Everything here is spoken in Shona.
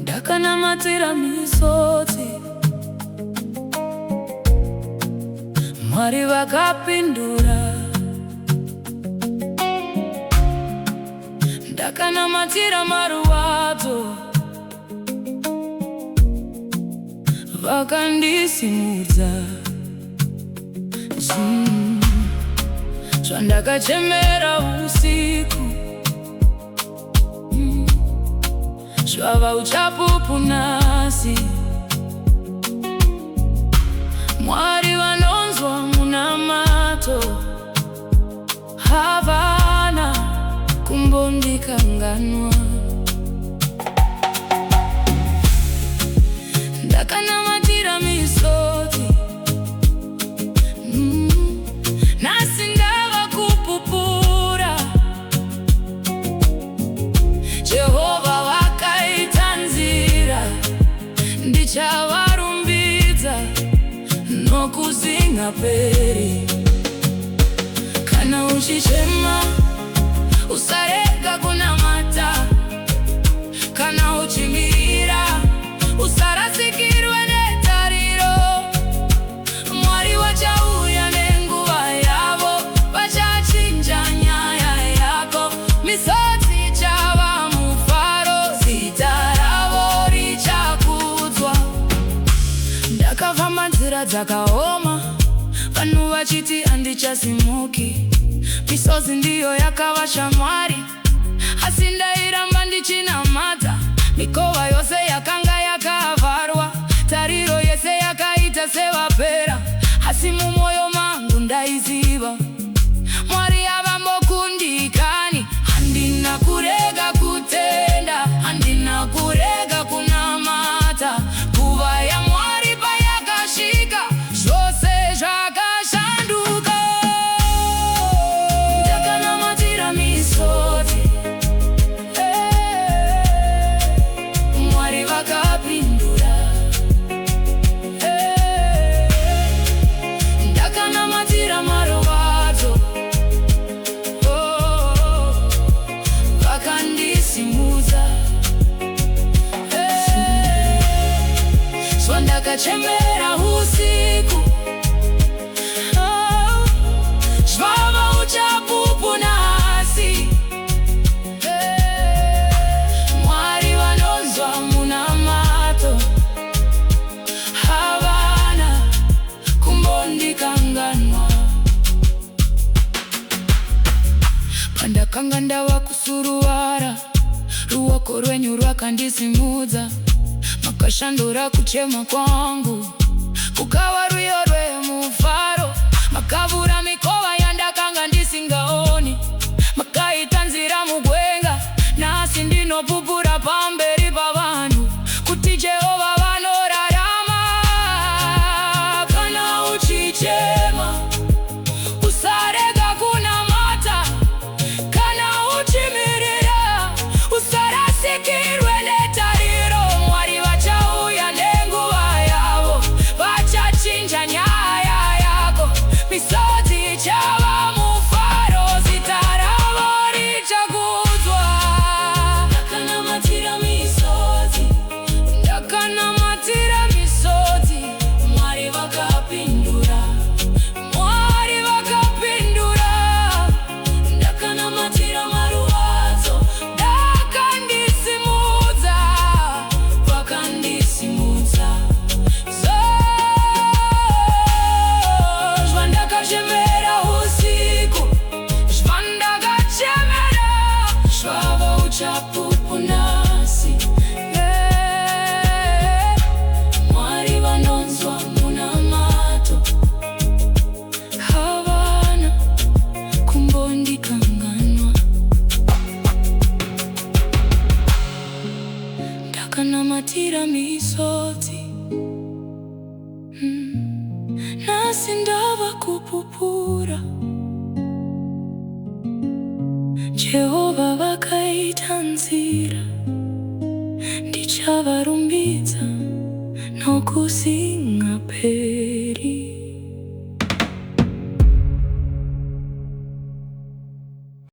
Ndakanamatira misodzi, Mwari vakapindura. Ndakanamatira marwadzo, vakandisimudza. Zvandakachemera usiku, zvava uchapupu nhasi. Mwari vanonzwa munamato, havana kumbondikanganwa. Ndakanamatira misodzi, nhasi ndava kupupura. Jehovha vakaita nzira, ndichavarumbidza nokusingaperi. Kana uchichema, usarega kunamata. Kana uchimirira, usarasikirwe netariro. Mwari vachauya nenguva yavo, vachachinja nyaya yako. Misodzi chava mufaro, zita ravo richakudzwa. Ndakafamba nzira dzakaoma, vanhu vachiti handichasimuki. Misodzi ndiyo yakava shamwari, asi ndairamba ndichinamata. Mikova yose yakanga yakavharwa, tariro yese yakaita sevapera. Asi mumwoyo mangu ndaiziva, Mwari havambokundikani. Handina kurega kutenda, handina kurega kunamata. Nguva yaMwari payakasvika, zvose zvakashanduka. Ndakanamatira misodzi, Mwari vakapindura. Ndakanamatira marwadzo, vakandisimudza. Zvandakachemera usiku, zvava uchapupu nhasi. Mwari vanonzwa munamato, havana kumbondikanganwa. Pandakanga ndava kusuruvara, ruoko rwenyu rwakandisimudza. Makashandura kuchema kwangu, kukava rwiyo rwemufaro. Makavhura mikova yandakanga ndisingaoni, makaita nzira mugwenga. Nhasi ndinopupura pamberi pavanhu, kuti Jehovha vanorarama. Kana uchichema, usarega kunamata. Kana uchimirira, usarasikirwe netariro. Mwari vachauya nenguva yavo, vachachinja nyaya yako. Misodzi chava mufaro, zita ravo richakudzwa. Ndakanamatira misodzi, ndakanamatira misodzi. Mwari vakapindura, Mwari vakapindura. Ndakanamatira marwadzo, ndakandisimudza, vakandisimudza. Zvandakachemera usiku, zvandakachemera, zvava uchapupu nhasi. Mwari vanonzwa munamato, havana kumbondikanganwa. Ndakanamatira misodzi, nhasi ndava kupupura. Jehovha vakaita nzira, chava rumbidza nokusinga peri.